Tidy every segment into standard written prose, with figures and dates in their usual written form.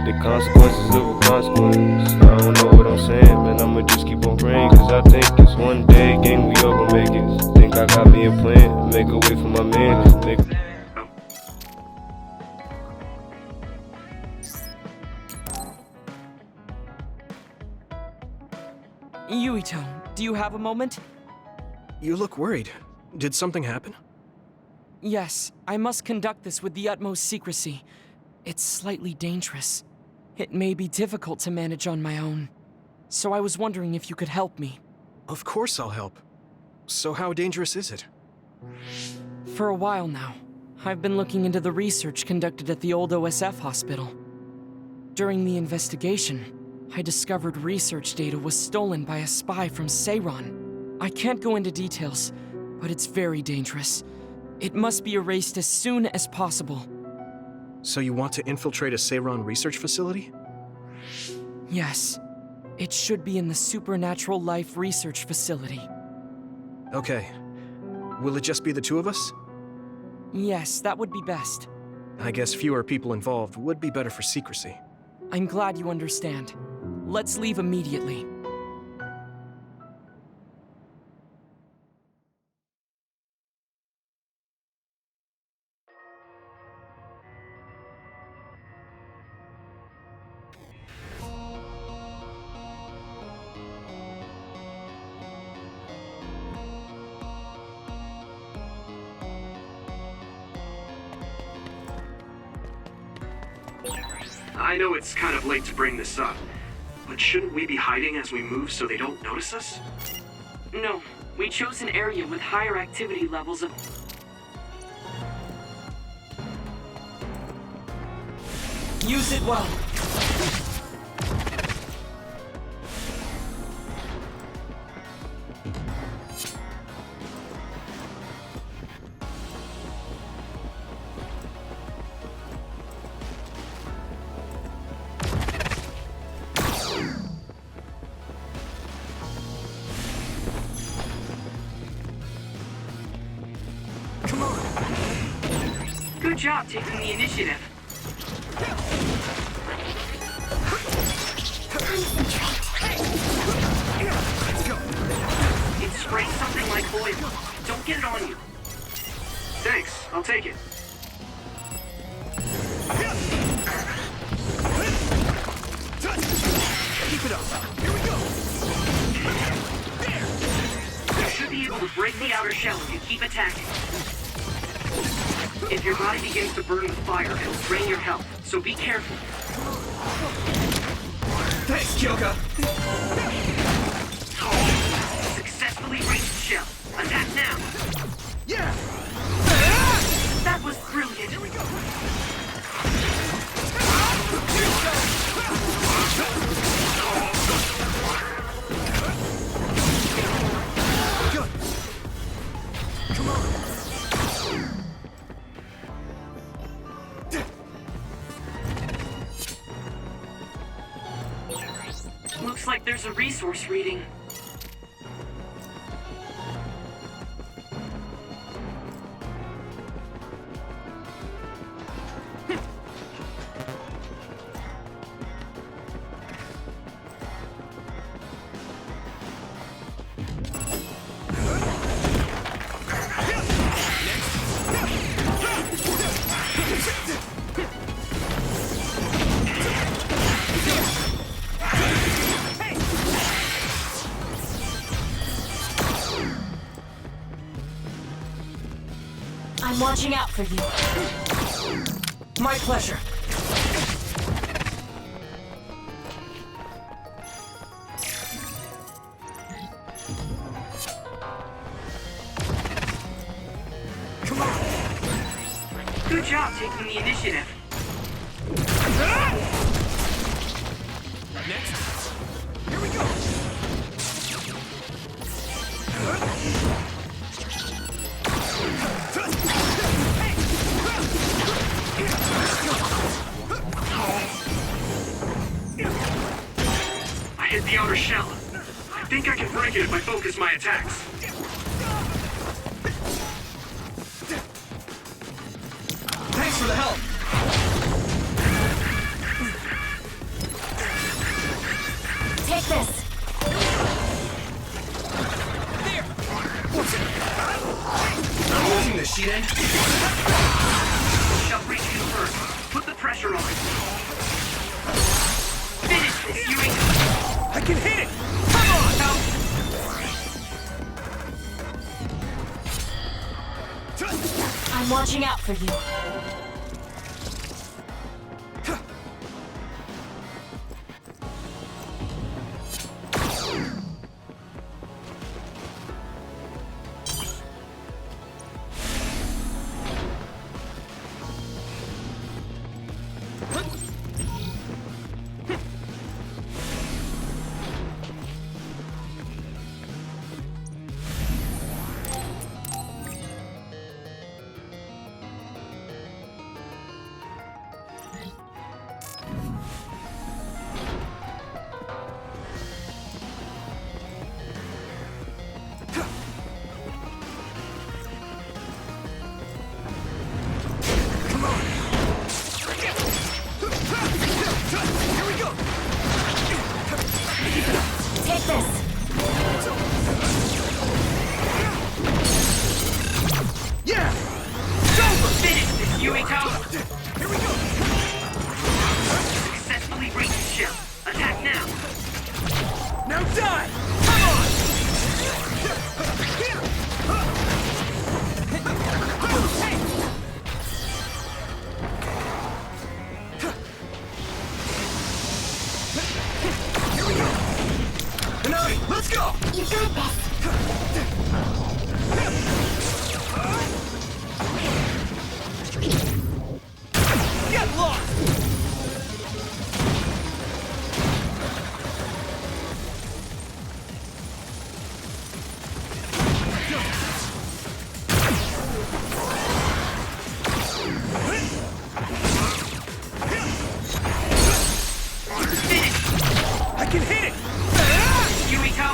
The consequences of a consequence. I don't know what I'm saying, man. I'ma just keep on praying, cause I think it's one day, gang, we all gon' make it. Think I got me a plan, make a way for my man. Yuito, do you have a moment? You look worried. Did something happen? Yes, I must conduct this with the utmost secrecy. It's slightly dangerous. It may be difficult to manage on my own. So I was wondering if you could help me. Of course I'll help. So how dangerous is it? For a while now, I've been looking into the research conducted at the old OSF hospital. During the investigation, I discovered research data was stolen by a spy from Seiron. I can't go into details, but it's very dangerous. It must be erased as soon as possible. So you want to infiltrate a Seiron research facility? Yes. It should be in the Supernatural Life Research Facility. Okay. Will it just be the two of us? Yes, that would be best. I guess fewer people involved would be better for secrecy. I'm glad you understand. Let's leave immediately. I know it's kind of late to bring this up, but shouldn't we be hiding as we move so they don't notice us? No, we chose an area with higher activity levels of... Use it well. Good job taking the initiative. It's spraying something like oil. Don't get it on you. Thanks, I'll take it. Keep it up. Here we go. You should be able to break the outer shell if you keep attacking. If your body begins to burn with fire, it'll drain your health, so be careful. Thanks, Kyoka. Successfully reached shell. Attack now. Yeah. That was brilliant. Here we go. Good. Come on. Looks like there's a resource reading. I'm watching out for you. My pleasure. Come on. Good job taking the initiative. Next. Here we go. I hit the outer shell. I think I can break it if I focus my attacks. Reunited? Shall breach confirmed. Put the pressure on. Finish this, Eureka! I can hit it! Come on! I'm watching out for you. Take this! Yeah! It's over! Finish this, Eureka! Here we go! Successfully breach the shell. Attack now! Now die! Come on! Here we go! Reunited, let's go! You got this! Get lost! I can hit it! Eureka!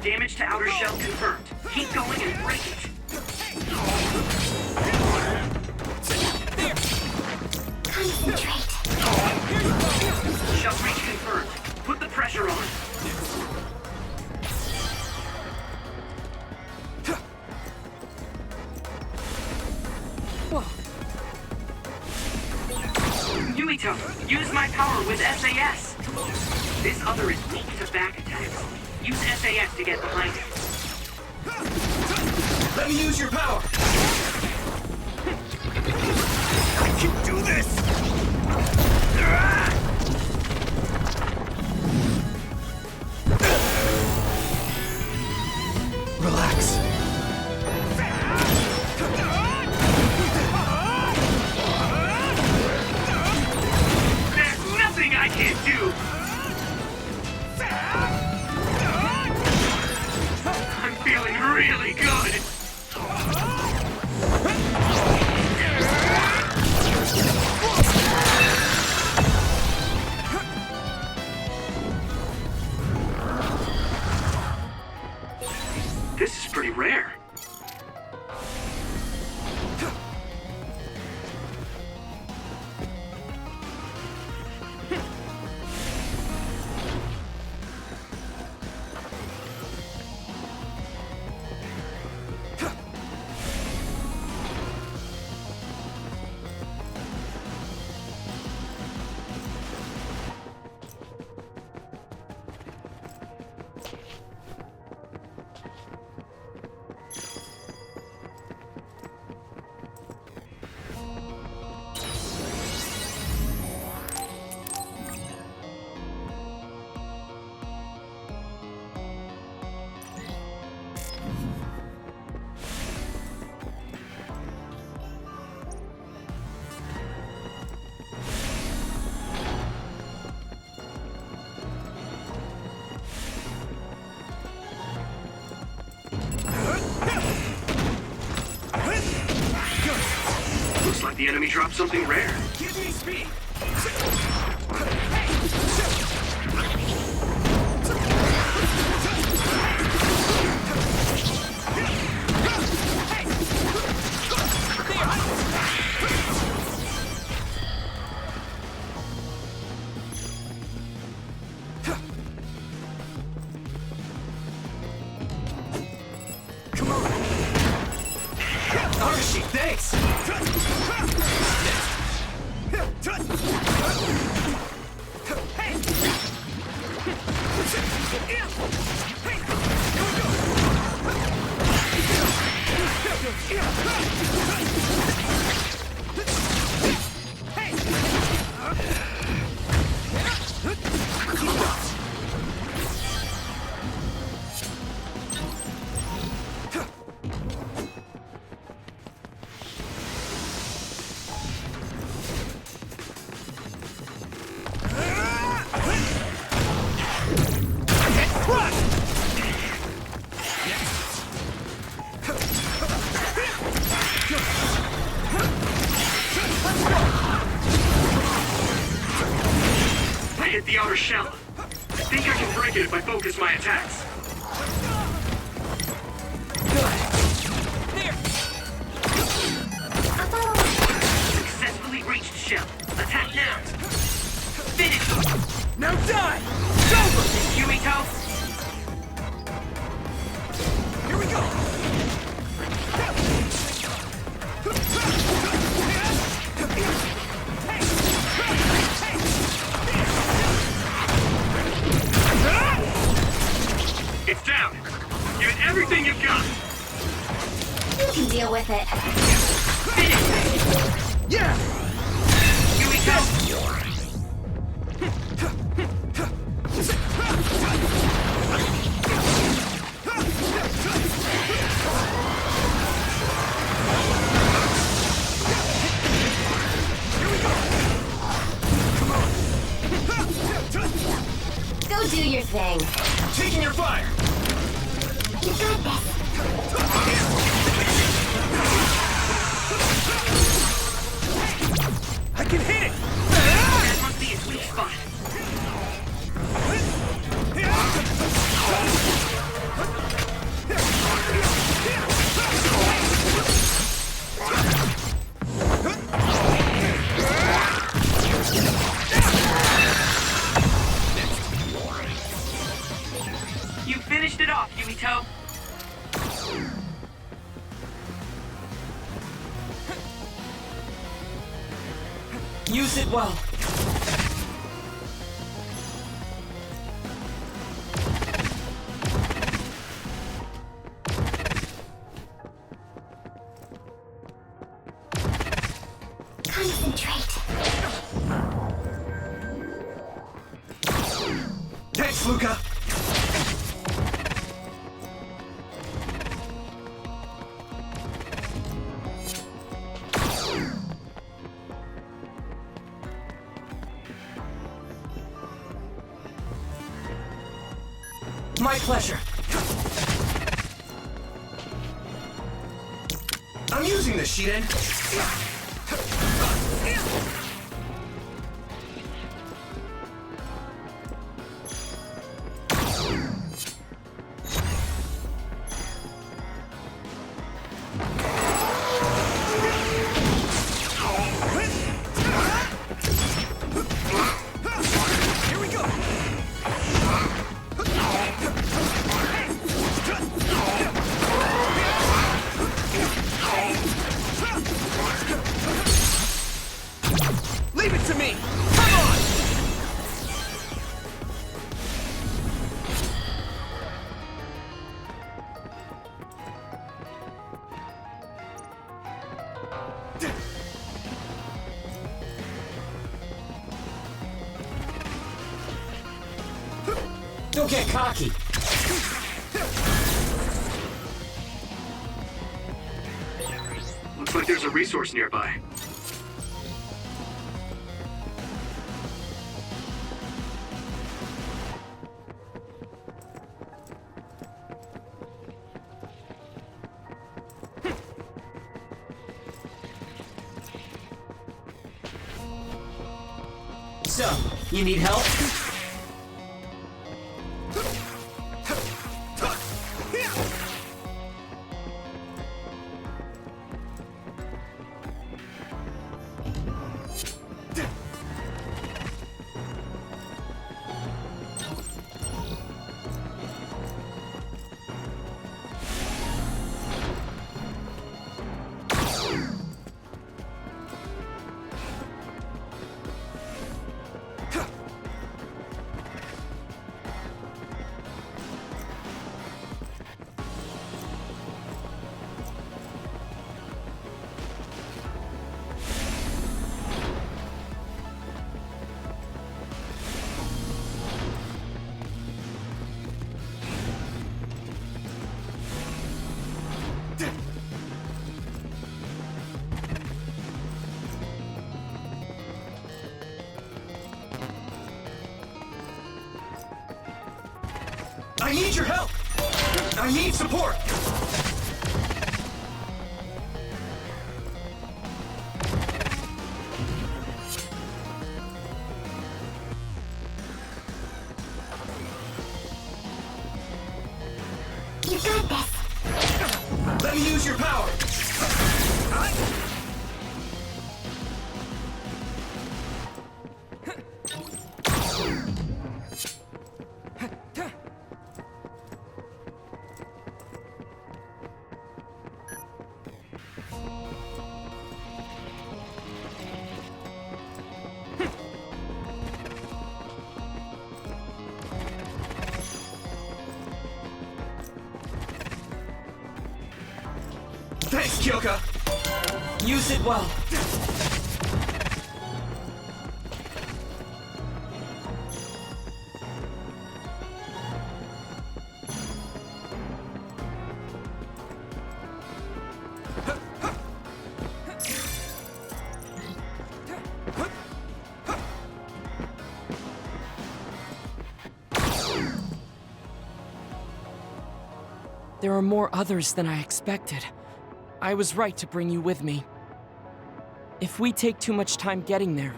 Damage to outer shell confirmed. Keep going and break it. Concentrate. Shell breach confirmed. Put the pressure on. Yuito, use my power with SAS. This other is weak to back attacks. Use SAS to get behind it. Let me use your power! I can do this! Relax. There's nothing I can't do! I'm feeling really good! This is pretty rare. Looks like the enemy dropped something rare. Give me speed! Thanks. I hit the outer shell. I think I can break it if I focus my attacks. Successfully reached shell. Attack now. Finish. Now die! It's over! Yumito. Here we go! It's down. Give it everything you've got. You can deal with it. Finish. Yeah! Yumito. Go do your thing. Taking your fire! You got this. I can hit it! That must be its weak spot. You finished it off, Yumito. Use it well. Concentrate. Thanks, Luca! My pleasure. I'm using this, Shiden! Here we go! Leave it to me! Come on! Don't get cocky. Looks like there's a resource nearby. So, you need help? I need your help! I need support! You got this. Let me use your power! Thanks, Kyoka! Use it well. There are more others than I expected. I was right to bring you with me. If we take too much time getting there,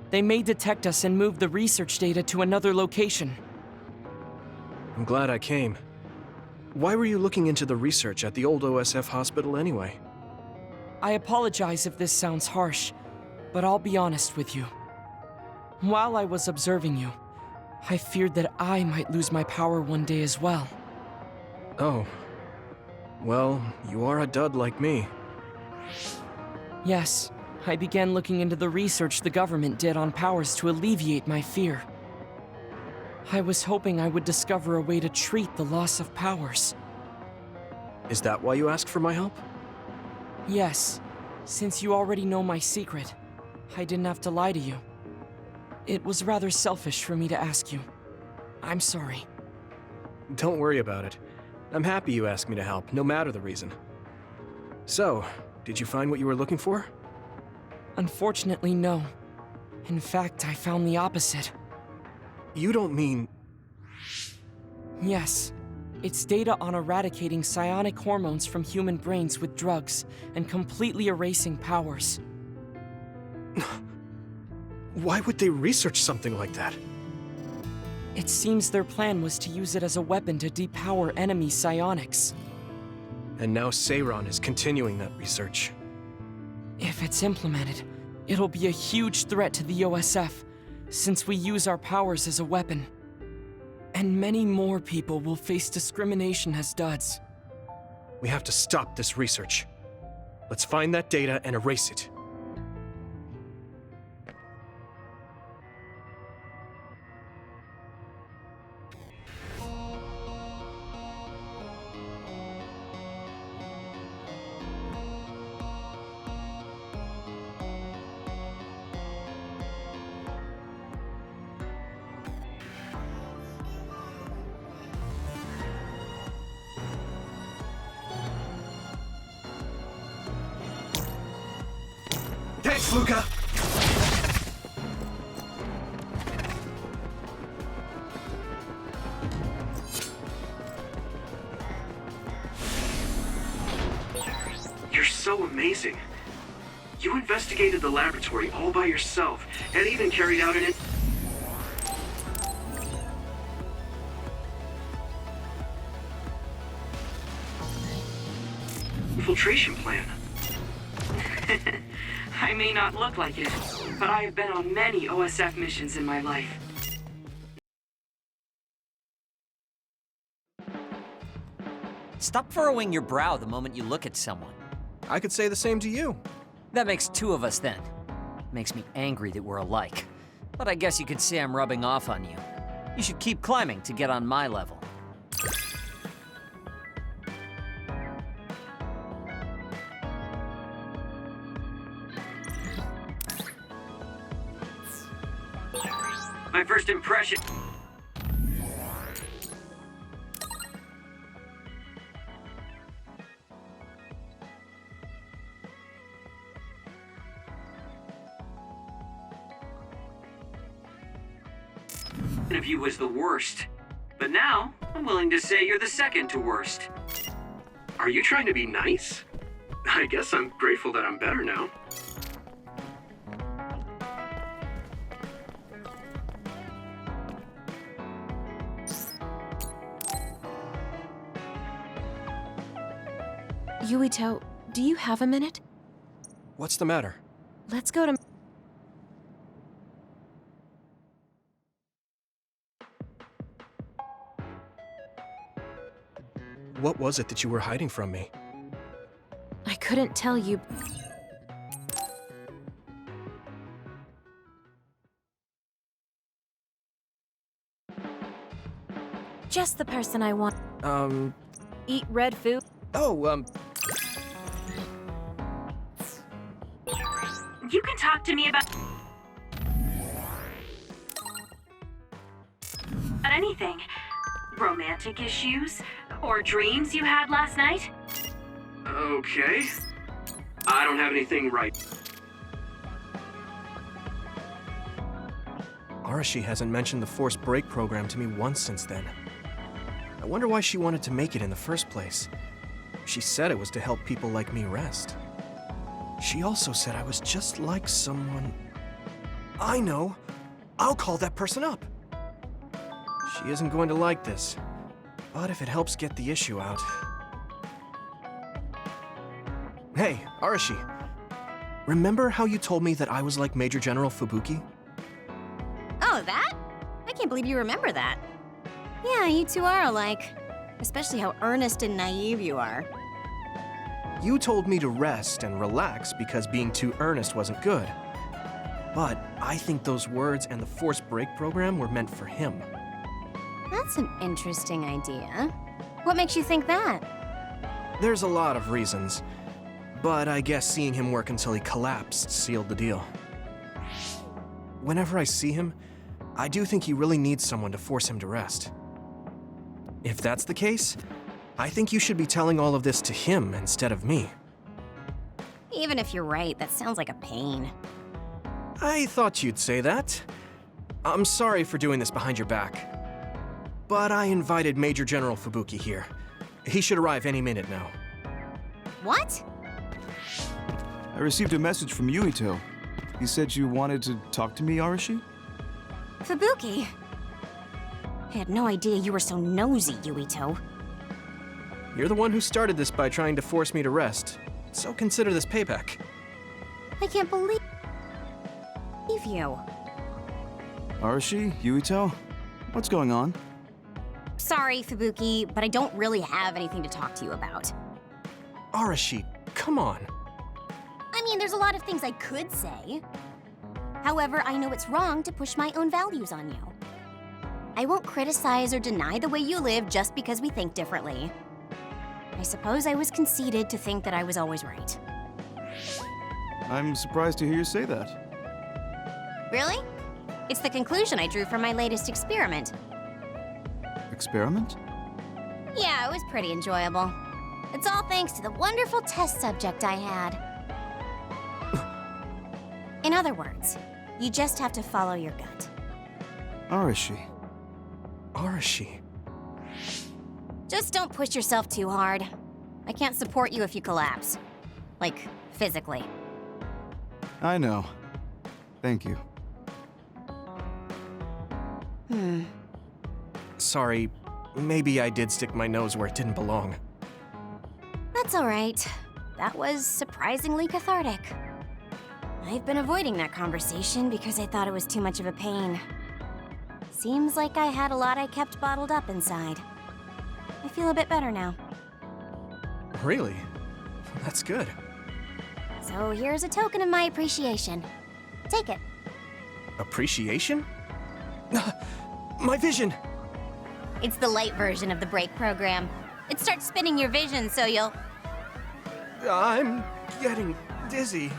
they may detect us and move the research data to another location. I'm glad I came. Why were you looking into the research at the old OSF hospital anyway? I apologize if this sounds harsh, but I'll be honest with you. While I was observing you, I feared that I might lose my power one day as well. Oh. Well, you are a dud like me. Yes, I began looking into the research the government did on powers to alleviate my fear. I was hoping I would discover a way to treat the loss of powers. Is that why you asked for my help? Yes, since you already know my secret, I didn't have to lie to you. It was rather selfish for me to ask you. I'm sorry. Don't worry about it. I'm happy you asked me to help, no matter the reason. So, did you find what you were looking for? Unfortunately, no. In fact, I found the opposite. You don't mean... Yes. It's data on eradicating psionic hormones from human brains with drugs and completely erasing powers. Why would they research something like that? It seems their plan was to use it as a weapon to depower enemy psionics. And now Seiron is continuing that research. If it's implemented, it'll be a huge threat to the OSF, since we use our powers as a weapon. And many more people will face discrimination as duds. We have to stop this research. Let's find that data and erase it. Thanks, Luca! You're so amazing. You investigated the laboratory all by yourself, and even carried out an infiltration plan. I may not look like it, but I have been on many OSF missions in my life. Stop furrowing your brow the moment you look at someone. I could say the same to you. That makes two of us then. Makes me angry that we're alike. But I guess you could say I'm rubbing off on you. You should keep climbing to get on my level. My first impression... of you was the worst. But now, I'm willing to say you're the second to worst. Are you trying to be nice? I guess I'm grateful that I'm better now. Yuito, do you have a minute? What's the matter? Let's go to... What was it that you were hiding from me? I couldn't tell you... Just the person I want. Eat red food? Oh, You can talk to me about anything. Romantic issues? Or dreams you had last night? Okay. I don't have anything right. Arashi hasn't mentioned the forced break program to me once since then. I wonder why she wanted to make it in the first place. She said it was to help people like me rest. She also said I was just like someone... I know! I'll call that person up! She isn't going to like this, but if it helps get the issue out... Hey, Arashi. Remember how you told me that I was like Major General Fubuki? Oh, that? I can't believe you remember that. Yeah, you two are alike. Especially how earnest and naive you are. You told me to rest and relax because being too earnest wasn't good. But I think those words and the forced break program were meant for him. That's an interesting idea. What makes you think that? There's a lot of reasons, but I guess seeing him work until he collapsed sealed the deal. Whenever I see him, I do think he really needs someone to force him to rest. If that's the case, I think you should be telling all of this to him instead of me. Even if you're right, that sounds like a pain. I thought you'd say that. I'm sorry for doing this behind your back. But I invited Major General Fubuki here. He should arrive any minute now. What? I received a message from Yuito. He said you wanted to talk to me, Arashi? Fubuki? I had no idea you were so nosy, Yuito. You're the one who started this by trying to force me to rest, so consider this payback. I can't believe you. Arashi? Yuito? What's going on? Sorry, Fubuki, but I don't really have anything to talk to you about. Arashi, come on. I mean, there's a lot of things I could say. However, I know it's wrong to push my own values on you. I won't criticize or deny the way you live just because we think differently. I suppose I was conceited to think that I was always right. I'm surprised to hear you say that. Really? It's the conclusion I drew from my latest experiment. Experiment? Yeah, it was pretty enjoyable. It's all thanks to the wonderful test subject I had. In other words, you just have to follow your gut. Arashi. Arashi. Just don't push yourself too hard. I can't support you if you collapse. Like, physically. I know. Thank you. Sorry, maybe I did stick my nose where it didn't belong. That's all right. That was surprisingly cathartic. I've been avoiding that conversation because I thought it was too much of a pain. Seems like I had a lot I kept bottled up inside. I feel a bit better now. Really? That's good. So here's a token of my appreciation. Take it. Appreciation? My vision! It's the light version of the break program. It starts spinning your vision so you'll... I'm getting dizzy.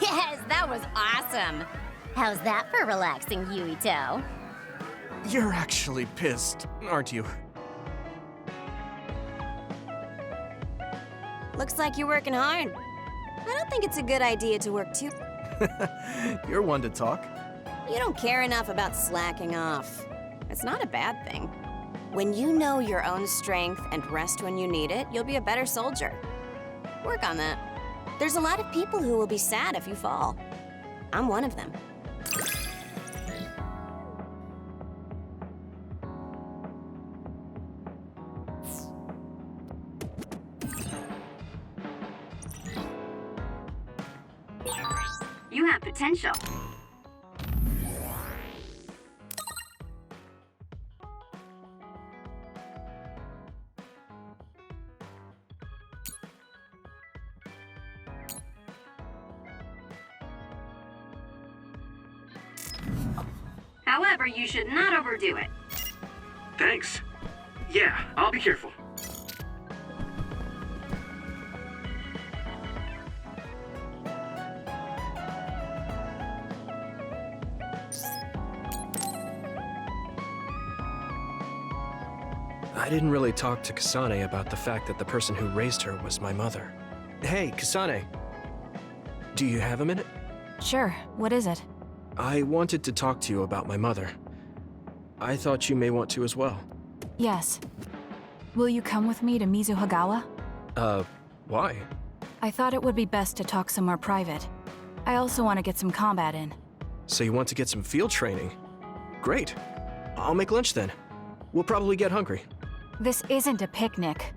Yes, that was awesome! How's that for relaxing, Yuito? You're actually pissed, aren't you? Looks like you're working hard. I don't think it's a good idea to work too... You're one to talk. You don't care enough about slacking off. It's not a bad thing. When you know your own strength and rest when you need it, you'll be a better soldier. Work on that. There's a lot of people who will be sad if you fall. I'm one of them. You have potential. However, you should not overdo it. Thanks. Yeah, I'll be careful. I didn't really talk to Kasane about the fact that the person who raised her was my mother. Hey, Kasane. Do you have a minute? Sure, what is it? I wanted to talk to you about my mother. I thought you may want to as well. Yes. Will you come with me to Mizuhagawa? Why? I thought it would be best to talk somewhere private. I also want to get some combat in. So you want to get some field training? Great. I'll make lunch then. We'll probably get hungry. This isn't a picnic.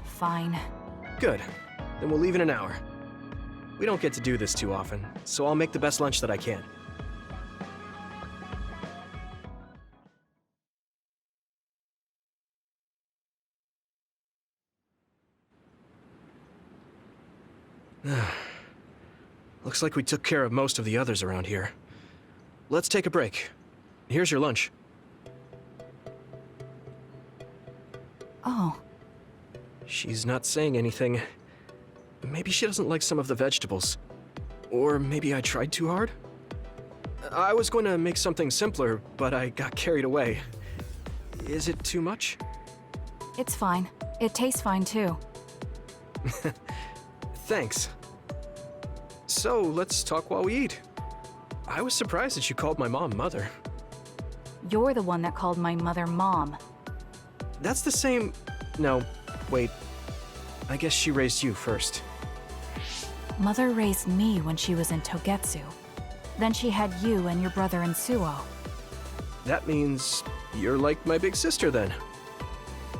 Fine. Good. Then we'll leave in an hour. We don't get to do this too often, so I'll make the best lunch that I can. Looks like we took care of most of the others around here. Let's take a break. Here's your lunch. Oh. She's not saying anything. Maybe she doesn't like some of the vegetables. Or maybe I tried too hard? I was going to make something simpler, but I got carried away. Is it too much? It's fine. It tastes fine too. Thanks. So, let's talk while we eat. I was surprised that you called my mom Mother. You're the one that called my mother Mom. That's the same... No, wait. I guess she raised you first. Mother raised me when she was in Togetsu. Then she had you and your brother in Suo. That means you're like my big sister then.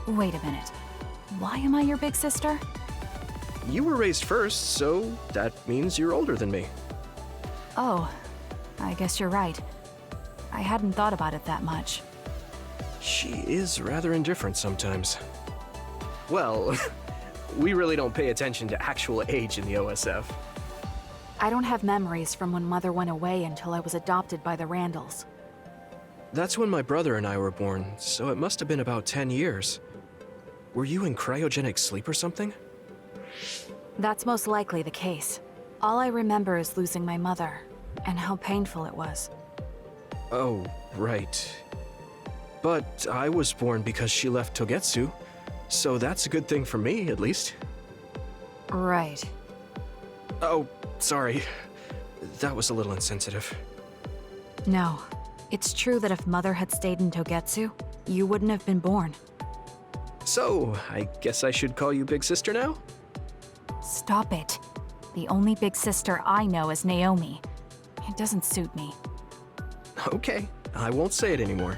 Wait a minute. Why am I your big sister? You were raised first, so that means you're older than me. Oh, I guess you're right. I hadn't thought about it that much. She is rather indifferent sometimes. Well, we really don't pay attention to actual age in the OSF. I don't have memories from when Mother went away until I was adopted by the Randalls. That's when my brother and I were born, so it must have been about 10 years. Were you in cryogenic sleep or something? That's most likely the case. All I remember is losing my mother, and how painful it was. Oh, right. But I was born because she left Togetsu, so that's a good thing for me, at least. Right. Oh, sorry. That was a little insensitive. No. It's true that if Mother had stayed in Togetsu, you wouldn't have been born. So, I guess I should call you Big Sister now? Stop it. The only big sister I know is Naomi. It doesn't suit me. Okay, I won't say it anymore.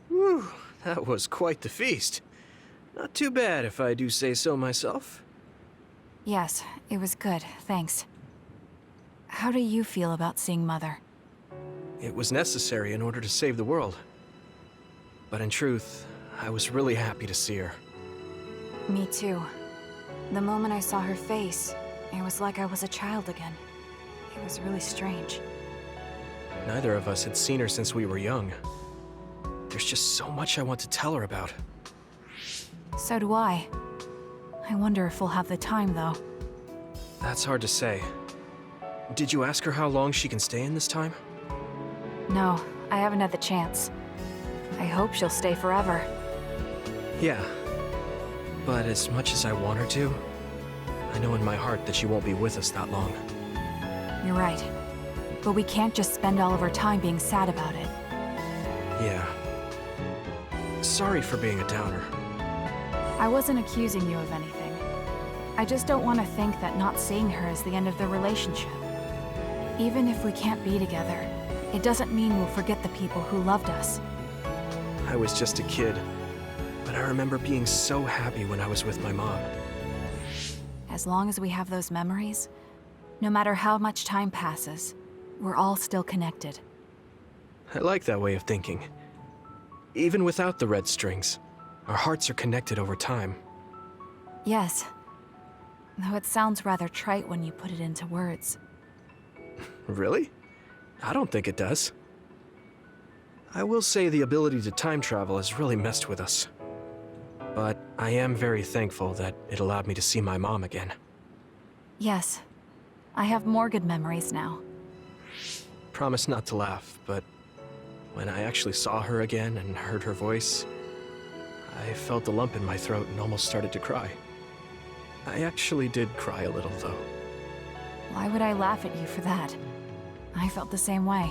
Whew, that was quite the feast. Not too bad if I do say so myself. Yes, it was good, thanks. How do you feel about seeing Mother? It was necessary in order to save the world. But in truth, I was really happy to see her. Me too. The moment I saw her face, it was like I was a child again. It was really strange. Neither of us had seen her since we were young. There's just so much I want to tell her about. So do I. I wonder if we'll have the time, though. That's hard to say. Did you ask her how long she can stay in this time? No, I haven't had the chance. I hope she'll stay forever. Yeah. But as much as I want her to, I know in my heart that she won't be with us that long. You're right. But we can't just spend all of our time being sad about it. Yeah. Sorry for being a downer. I wasn't accusing you of anything. I just don't want to think that not seeing her is the end of the relationship. Even if we can't be together, it doesn't mean we'll forget the people who loved us. I was just a kid, but I remember being so happy when I was with my mom. As long as we have those memories, no matter how much time passes, we're all still connected. I like that way of thinking. Even without the red strings, our hearts are connected over time. Yes. Though it sounds rather trite when you put it into words. Really? I don't think it does. I will say the ability to time travel has really messed with us. But I am very thankful that it allowed me to see my mom again. Yes. I have more good memories now. Promise not to laugh, but when I actually saw her again and heard her voice, I felt a lump in my throat and almost started to cry. I actually did cry a little, though. Why would I laugh at you for that? I felt the same way.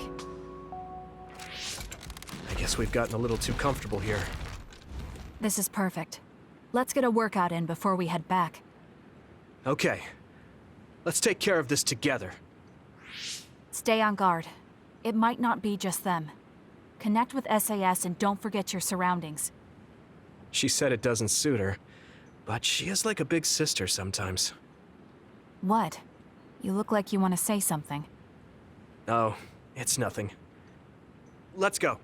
I guess we've gotten a little too comfortable here. This is perfect. Let's get a workout in before we head back. Okay. Let's take care of this together. Stay on guard. It might not be just them. Connect with SAS and don't forget your surroundings. She said it doesn't suit her, but she is like a big sister sometimes. What? You look like you want to say something. Oh, it's nothing. Let's go.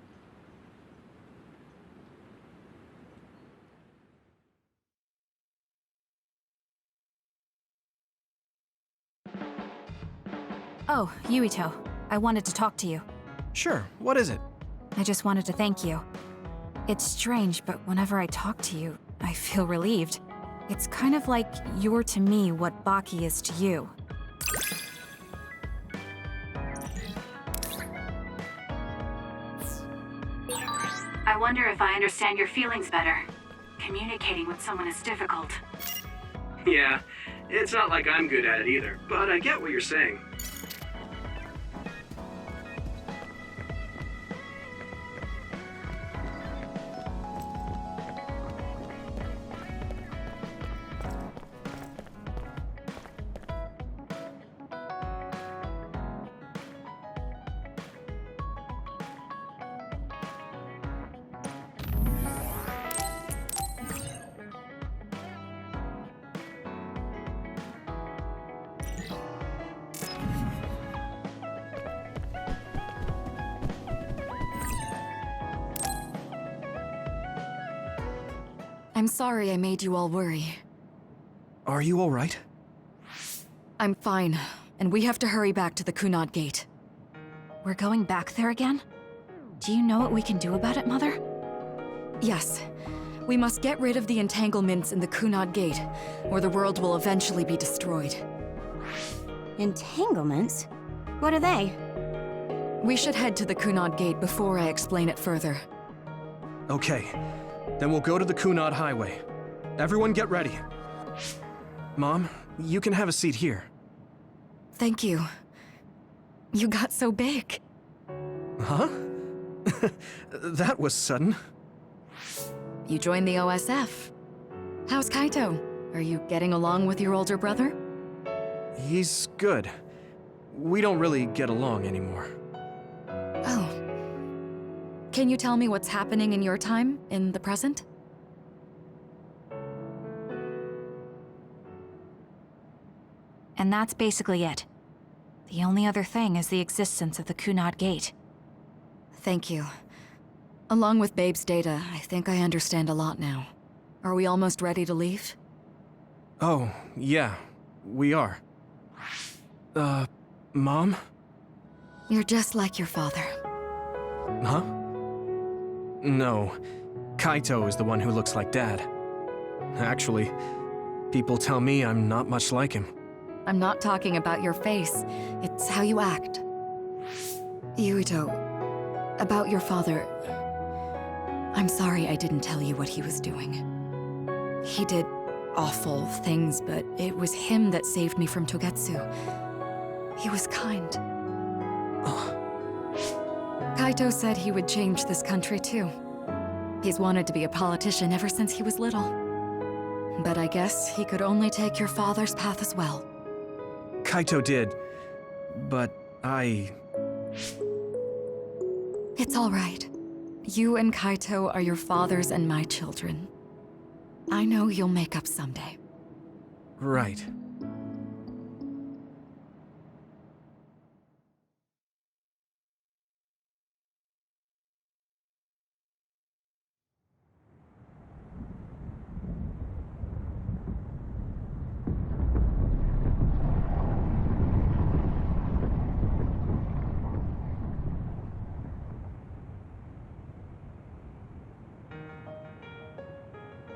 Oh, Yuito. I wanted to talk to you. Sure, what is it? I just wanted to thank you. It's strange, but whenever I talk to you, I feel relieved. It's kind of like you're to me what Baki is to you. I wonder if I understand your feelings better. Communicating with someone is difficult. Yeah, it's not like I'm good at it either, but I get what you're saying. I'm sorry I made you all worry. Are you all right? I'm fine, and we have to hurry back to the Kunad Gate. We're going back there again? Do you know what we can do about it, Mother? Yes. We must get rid of the entanglements in the Kunad Gate, or the world will eventually be destroyed. Entanglements? What are they? We should head to the Kunad Gate before I explain it further. Okay. Then we'll go to the Kunad Highway. Everyone get ready. Mom, you can have a seat here. Thank you. You got so big. Huh? That was sudden. You joined the OSF. How's Kaito? Are you getting along with your older brother? He's good. We don't really get along anymore. Oh. Can you tell me what's happening in your time, in the present? And that's basically it. The only other thing is the existence of the Kunad Gate. Thank you. Along with Babe's data, I think I understand a lot now. Are we almost ready to leave? Oh, yeah, we are. Mom? You're just like your father. Huh? No. Kaito is the one who looks like Dad. Actually, people tell me I'm not much like him. I'm not talking about your face. It's how you act. Yuito, about your father... I'm sorry I didn't tell you what he was doing. He did awful things, but it was him that saved me from Togetsu. He was kind. Kaito said he would change this country too. He's wanted to be a politician ever since he was little. But I guess he could only take your father's path as well. Kaito did, but It's all right. You and Kaito are your father's and my children. I know you'll make up someday. Right.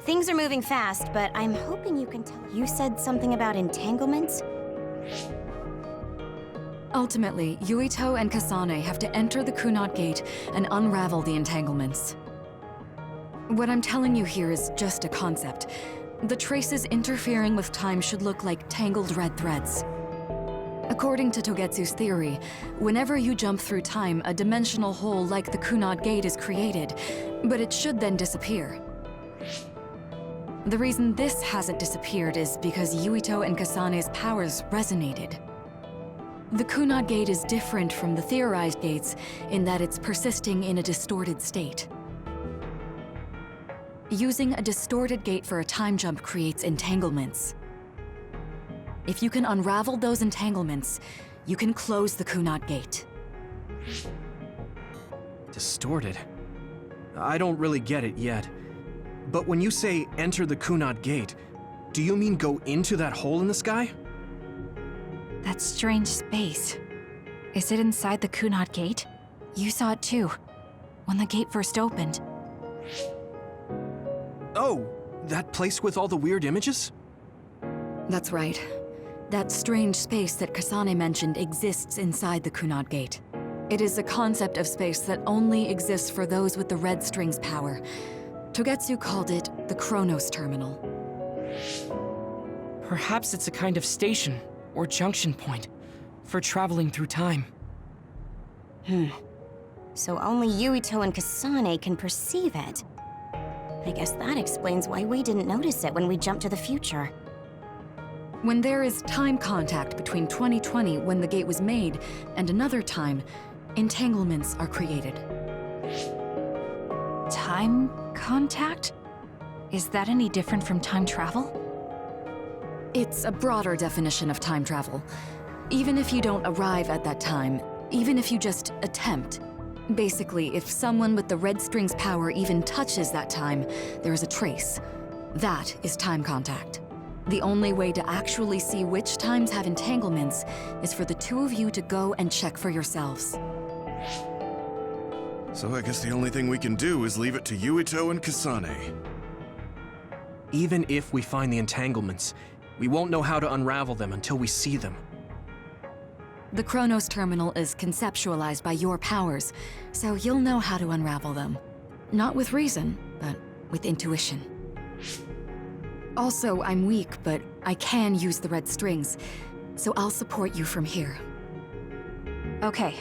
Things are moving fast, but I'm hoping you can tell. You said something about entanglements? Ultimately, Yuito and Kasane have to enter the Kunad Gate and unravel the entanglements. What I'm telling you here is just a concept. The traces interfering with time should look like tangled red threads. According to Togetsu's theory, whenever you jump through time, a dimensional hole like the Kunad Gate is created, but it should then disappear. The reason this hasn't disappeared is because Yuito and Kasane's powers resonated. The Kunad Gate is different from the theorized gates in that it's persisting in a distorted state. Using a distorted gate for a time jump creates entanglements. If you can unravel those entanglements, you can close the Kunad Gate. Distorted? I don't really get it yet. But when you say enter the Kunad Gate, do you mean go into that hole in the sky? That strange space. Is it inside the Kunad Gate? You saw it too, when the gate first opened. Oh, that place with all the weird images? That's right. That strange space that Kasane mentioned exists inside the Kunad Gate. It is a concept of space that only exists for those with the red string's power. Togetsu called it the Chronos Terminal. Perhaps it's a kind of station or junction point for traveling through time. So only Yuito and Kasane can perceive it. I guess that explains why we didn't notice it when we jumped to the future. When there is time contact between 2020, when the gate was made, and another time, entanglements are created. Time contact? Is that any different from time travel? It's a broader definition of time travel. Even if you don't arrive at that time, even if you just attempt. Basically, if someone with the red string's power even touches that time, there is a trace. That is time contact. The only way to actually see which times have entanglements is for the two of you to go and check for yourselves. So I guess the only thing we can do is leave it to Yuito and Kasane. Even if we find the entanglements, we won't know how to unravel them until we see them. The Chronos Terminal is conceptualized by your powers, so you'll know how to unravel them. Not with reason, but with intuition. Also, I'm weak, but I can use the red strings, so I'll support you from here. Okay,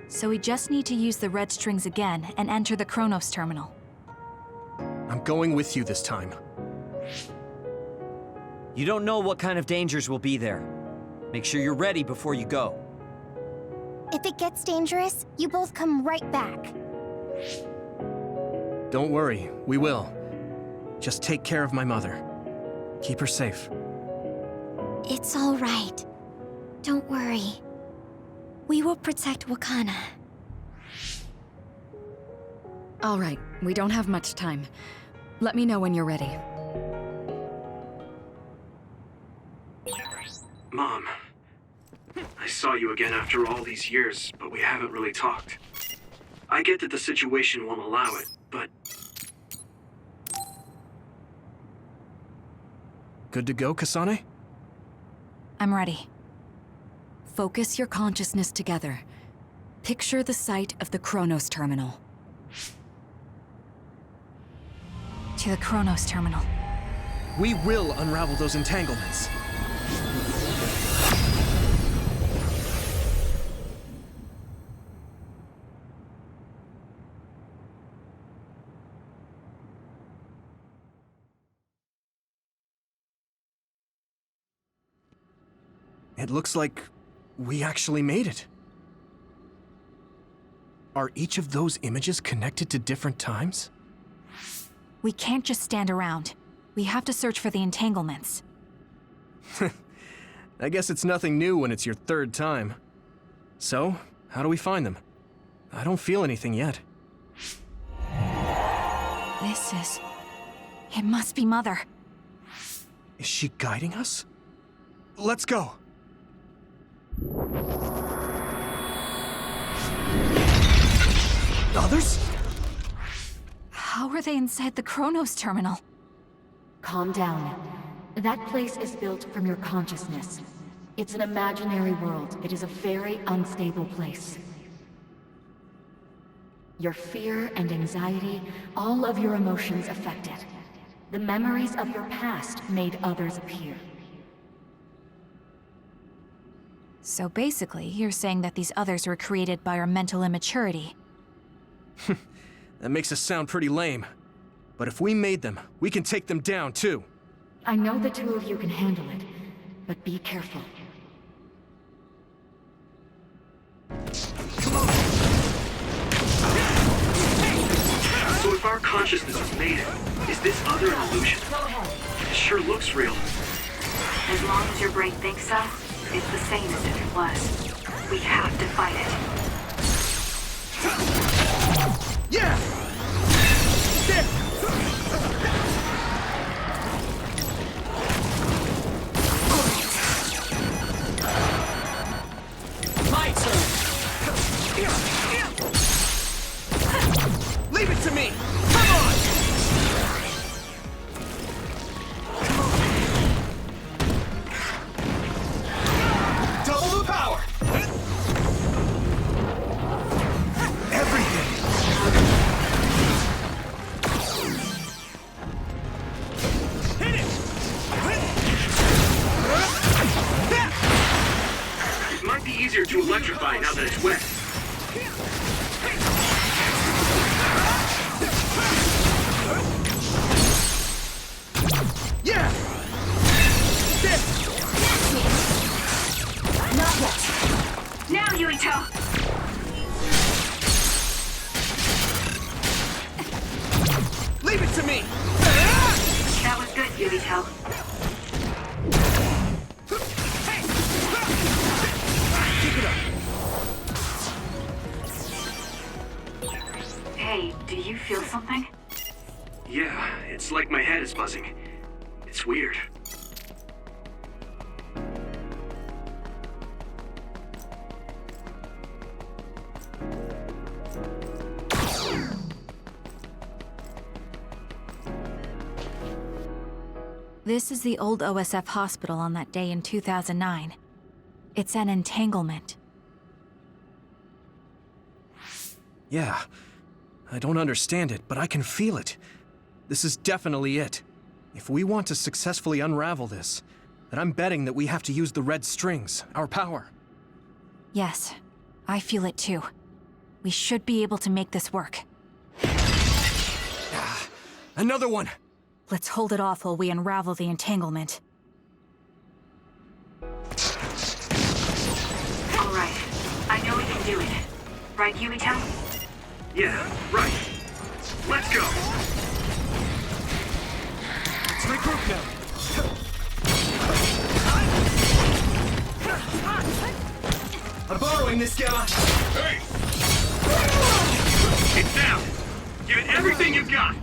so we just need to use the red strings again and enter the Chronos Terminal. I'm going with you this time. You don't know what kind of dangers will be there. Make sure you're ready before you go. If it gets dangerous, you both come right back. Don't worry, we will. Just take care of my mother. Keep her safe. It's all right. Don't worry. We will protect Wakana. All right, we don't have much time. Let me know when you're ready. Mom, I saw you again after all these years, but we haven't really talked. I get that the situation won't allow it, but... Good to go, Kasane? I'm ready. Focus your consciousness together. Picture the site of the Chronos Terminal. To the Chronos Terminal. We will unravel those entanglements. It looks like we actually made it. Are each of those images connected to different times? We can't just stand around. We have to search for the entanglements. I guess it's nothing new when it's your third time. So, how do we find them? I don't feel anything yet. It must be Mother. Is she guiding us? Let's go! Others? How are they inside the Chronos terminal? Calm down. That place is built from your consciousness. It's an imaginary world. It is a very unstable place. Your fear and anxiety, all of your emotions affect it. The memories of your past made others appear. So basically, you're saying that these others were created by our mental immaturity. That makes us sound pretty lame. But if we made them, we can take them down too. I know the two of you can handle it, but be careful. So if our consciousness has made it, is this other an illusion? It sure looks real. As long as your brain thinks so, it's the same as if it was. We have to fight it. Yeah! My turn! Leave it to me! Come on! Double the power! Everything! Hit it! It might be easier to electrify now that it's wet. Yeah! Not yet. Now, Yuito! Leave it to me! That was good, Yuito. Keep it up. Hey, do you feel something? Yeah, it's like my head is buzzing. It's weird. This is the old OSF hospital on that day in 2009. It's an entanglement. Yeah. I don't understand it, but I can feel it. This is definitely it. If we want to successfully unravel this, then I'm betting that we have to use the red strings, our power. Yes, I feel it too. We should be able to make this work. Another one! Let's hold it off while we unravel the entanglement. All right. I know we can do it. Right, Yuito? Yeah, right. Let's go! Let's regroup now! I'm borrowing this, Gamma! Hey! It's down! Give it everything you've got!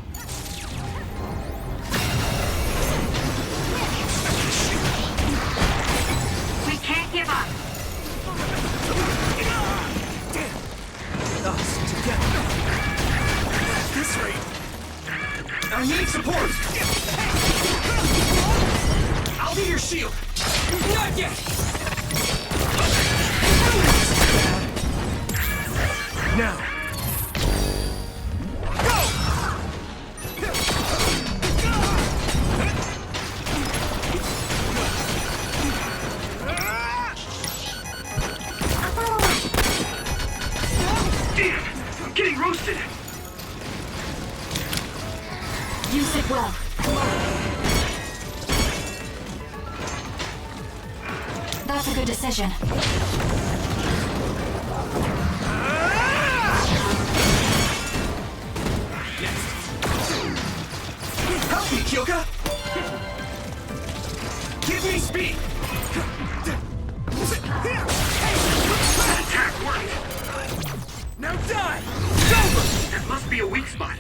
We can't give up. Us together. At this rate, I need support. I'll be your shield. Not yet. Now. Damn! I'm getting roasted! Use it well. that's a good decision. Help me, Kyoka! Give me speed! That attack worked! Now die! That must be a weak spot.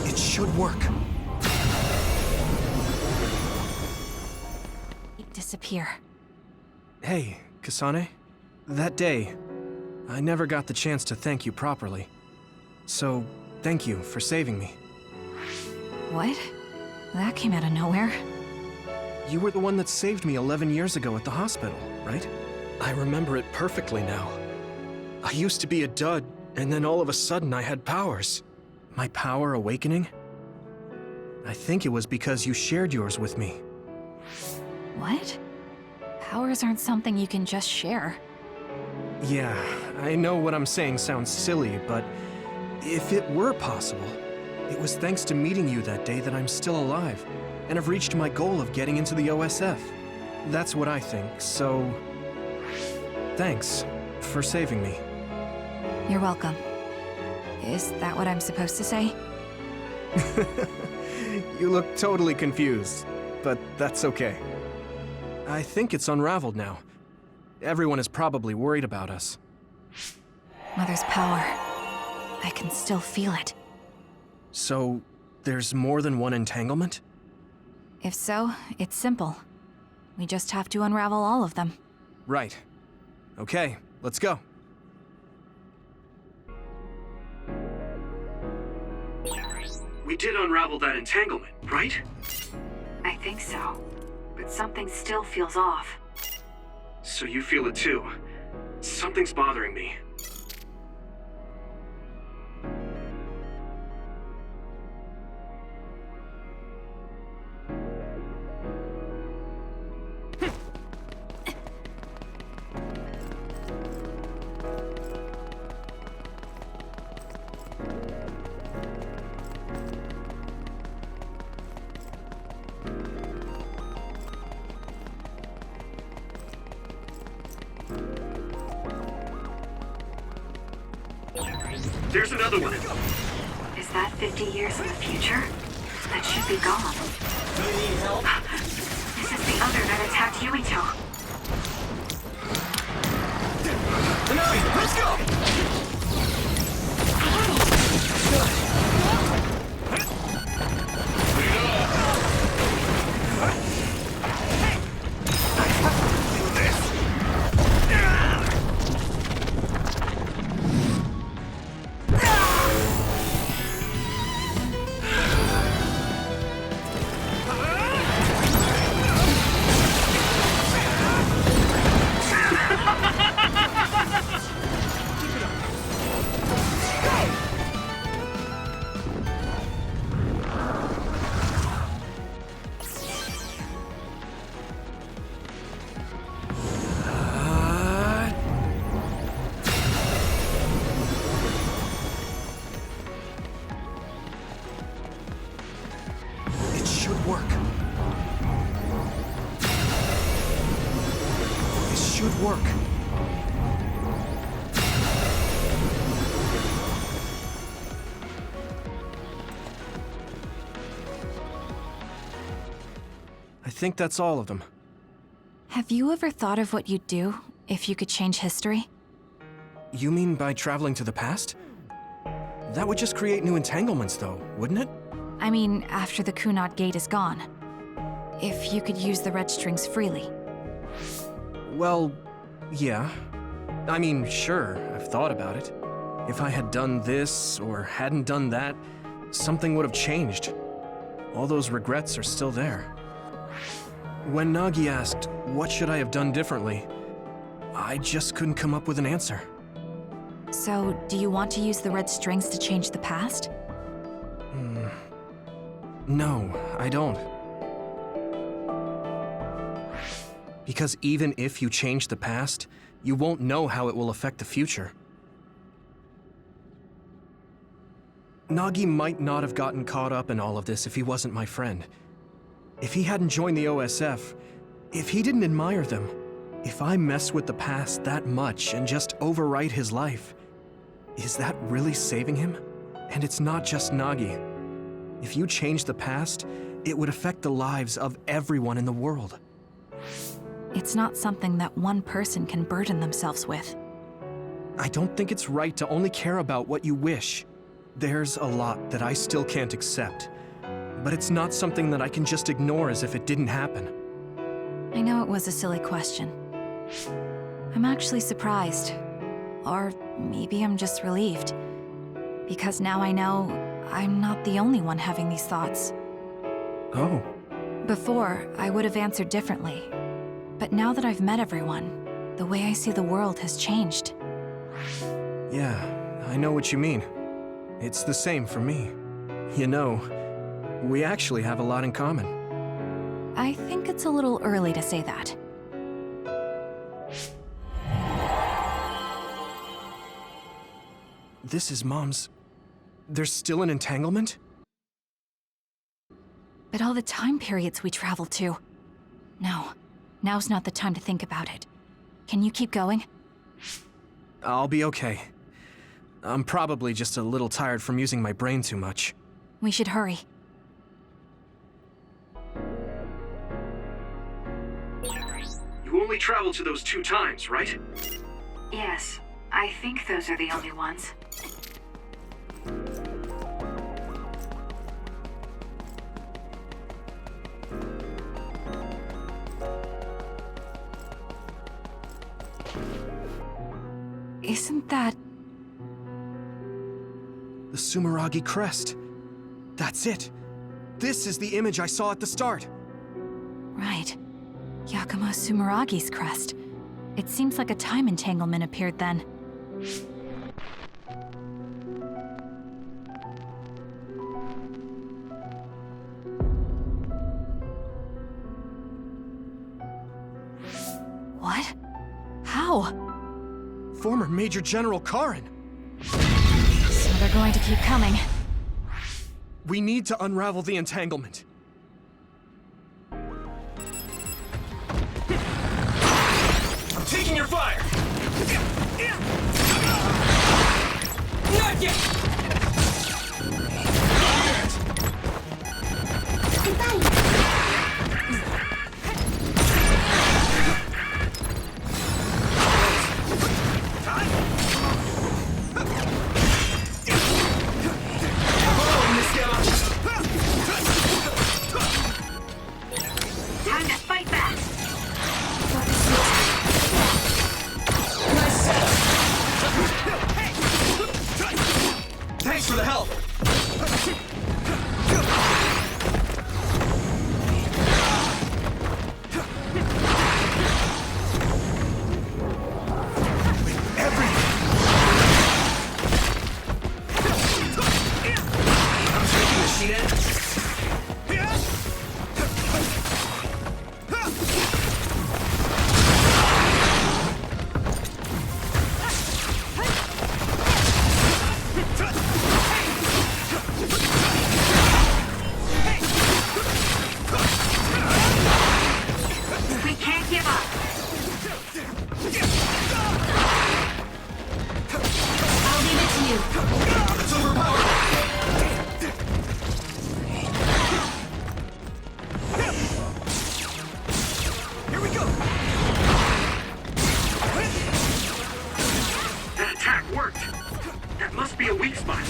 It should work. Disappear. Hey, Kasane. That day, I never got the chance to thank you properly. So, thank you for saving me. What? That came out of nowhere. You were the one that saved me 11 years ago at the hospital, right? I remember it perfectly now. I used to be a dud, and then all of a sudden I had powers. My power awakening? I think it was because you shared yours with me. What? Powers aren't something you can just share. Yeah, I know what I'm saying sounds silly, but if it were possible, it was thanks to meeting you that day that I'm still alive, and have reached my goal of getting into the OSF. That's what I think, so... thanks for saving me. You're welcome. Is that what I'm supposed to say? You look totally confused, but that's okay. I think it's unraveled now. Everyone is probably worried about us. Mother's power. I can still feel it. So, there's more than one entanglement? If so, it's simple. We just have to unravel all of them. Right. Okay, let's go. We did unravel that entanglement, right? I think so. But something still feels off. So you feel it too. Something's bothering me. There's another one. Is that 50 years in the future? That should be gone. This is the other that attacked Yuito. Let's go! Work. I think that's all of them. Have you ever thought of what you'd do if you could change history? You mean by traveling to the past? That would just create new entanglements, though, wouldn't it? I mean, after the Kunad Gate is gone. If you could use the red strings freely. Well, yeah. I mean, sure, I've thought about it. If I had done this, or hadn't done that, something would have changed. All those regrets are still there. When Nagi asked, what should I have done differently, I just couldn't come up with an answer. So, do you want to use the red strings to change the past? No, I don't. Because even if you change the past, You won't know how it will affect the future. Nagi might not have gotten caught up in all of this if he wasn't my friend. If he hadn't joined the OSF, if he didn't admire them, if I mess with the past that much and just overwrite his life, is that really saving him? And it's not just Nagi. If you change the past, it would affect the lives of everyone in the world. It's not something that one person can burden themselves with. I don't think it's right to only care about what you wish. There's a lot that I still can't accept, but it's not something that I can just ignore as if it didn't happen. I know it was a silly question. I'm actually surprised. Or maybe I'm just relieved. Because now I know I'm not the only one having these thoughts. Oh. Before, I would have answered differently. But now that I've met everyone, the way I see the world has changed. Yeah, I know what you mean. It's the same for me. You know, we actually have a lot in common. I think it's a little early to say that. This is Mom's... There's still an entanglement? But all the time periods we travel to. No, now's not the time to think about it. Can you keep going? I'll be okay. I'm probably just a little tired from using my brain too much. We should hurry. You only traveled to those 2 times, right? Yes, I think those are the only ones. Isn't that... The Sumeragi crest. That's it. This is the image I saw at the start. Right. Yakumo Sumeragi's crest. It seems like a time entanglement appeared then. What? How? Former Major General Karin. So they're going to keep coming. We need to unravel the entanglement. I'm taking your fire! Not yet! Time to fight back! Thanks for the help! I'm taking the sheet in. We can't give up! I'll leave it to you. It's overpowered! Here we go! That attack worked. That must be a weak spot.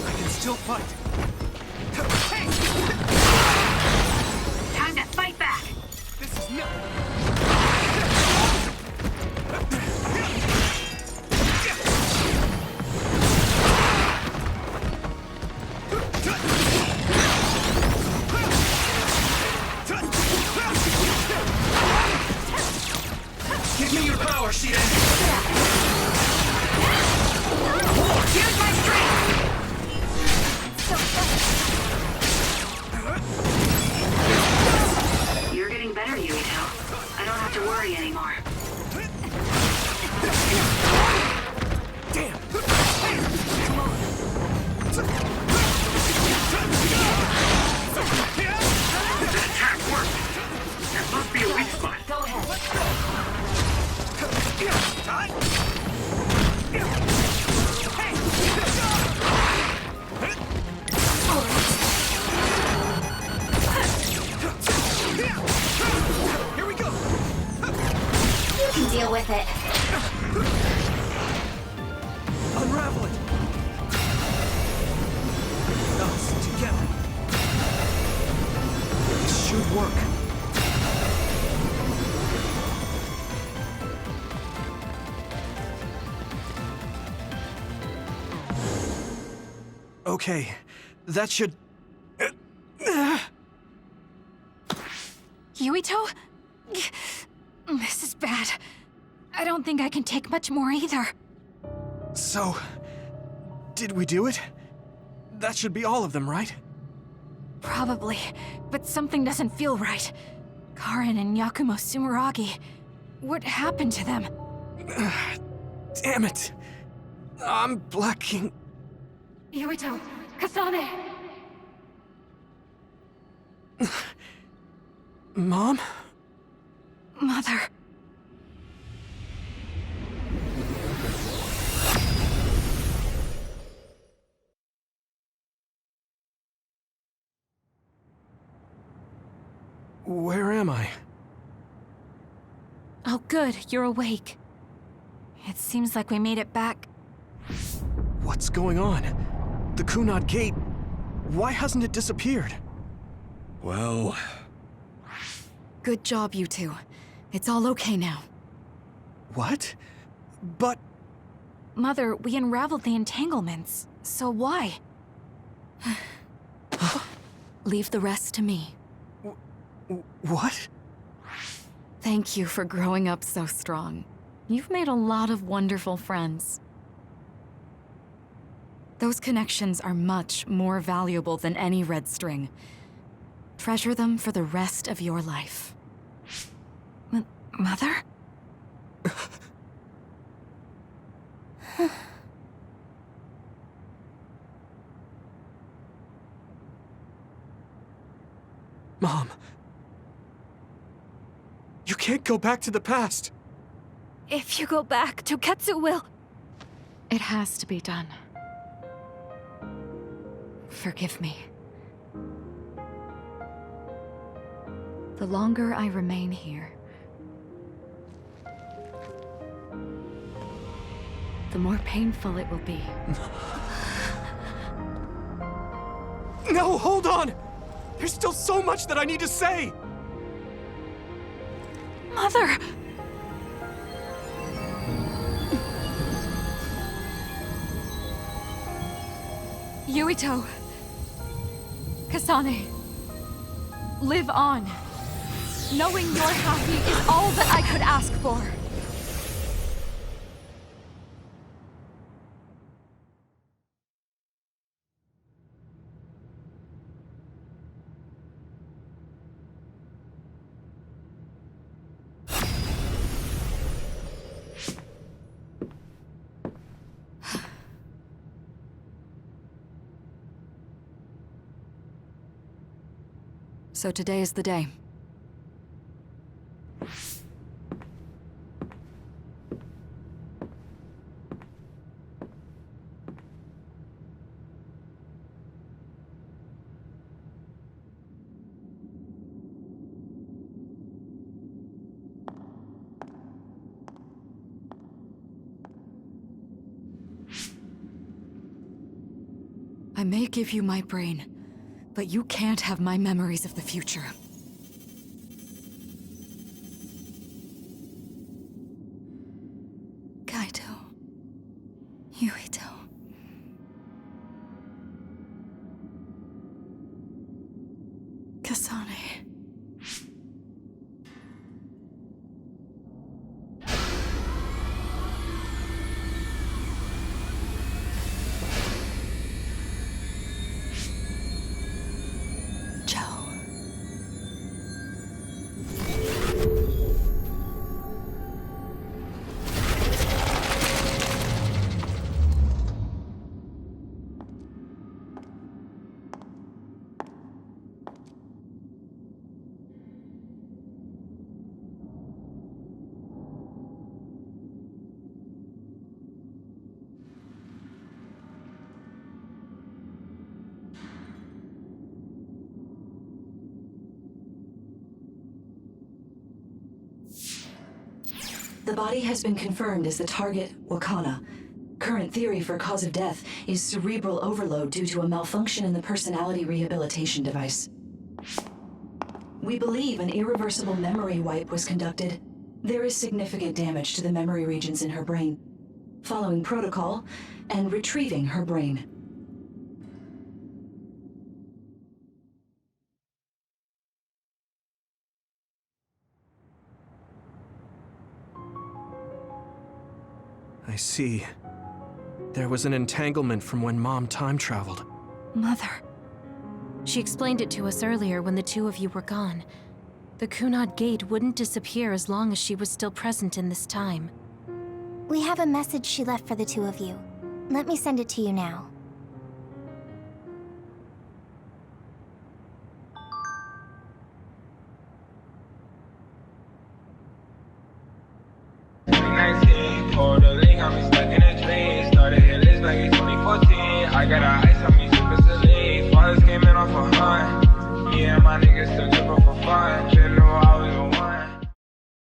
I can still fight. Time to fight back! This is nothing. Give me your power, Shiden! Here's my strength! it. Unravel it! Us together. This should work. Okay, that should... Yuito? This is bad. I don't think I can take much more either. So, did we do it? That should be all of them, right? Probably, but something doesn't feel right. Karin and Yakumo Sumeragi. What happened to them? Damn it! I'm blacking... Yuito! Kasane! Mom? Mother... Where am I? Oh good, you're awake. It seems like we made it back. What's going on? The Kunad Gate... Why hasn't it disappeared? Well... Good job, you two. It's all okay now. What? But... Mother, we unraveled the entanglements. So why? Leave the rest to me. What? Thank you for growing up so strong. You've made a lot of wonderful friends. Those connections are much more valuable than any red string. Treasure them for the rest of your life. Mother? Mom. You can't go back to the past. If you go back, Toketsu will... It has to be done. Forgive me. The longer I remain here, the more painful it will be. No, hold on! There's still so much that I need to say! Mother! Yuito. Kasane. Live on. Knowing you're happy is all that I could ask for. So today is the day. I may give you my brain, but you can't have my memories of the future. Kaito. Yuito. Kasane. The body has been confirmed as the target, Wakana. Current theory for cause of death is cerebral overload due to a malfunction in the personality rehabilitation device. We believe an irreversible memory wipe was conducted. There is significant damage to the memory regions in her brain. Following protocol and retrieving her brain. I see. There was an entanglement from when Mom time traveled. Mother. She explained it to us earlier when the two of you were gone. The Kunad Gate wouldn't disappear as long as she was still present in this time. We have a message she left for the two of you. Let me send it to you now.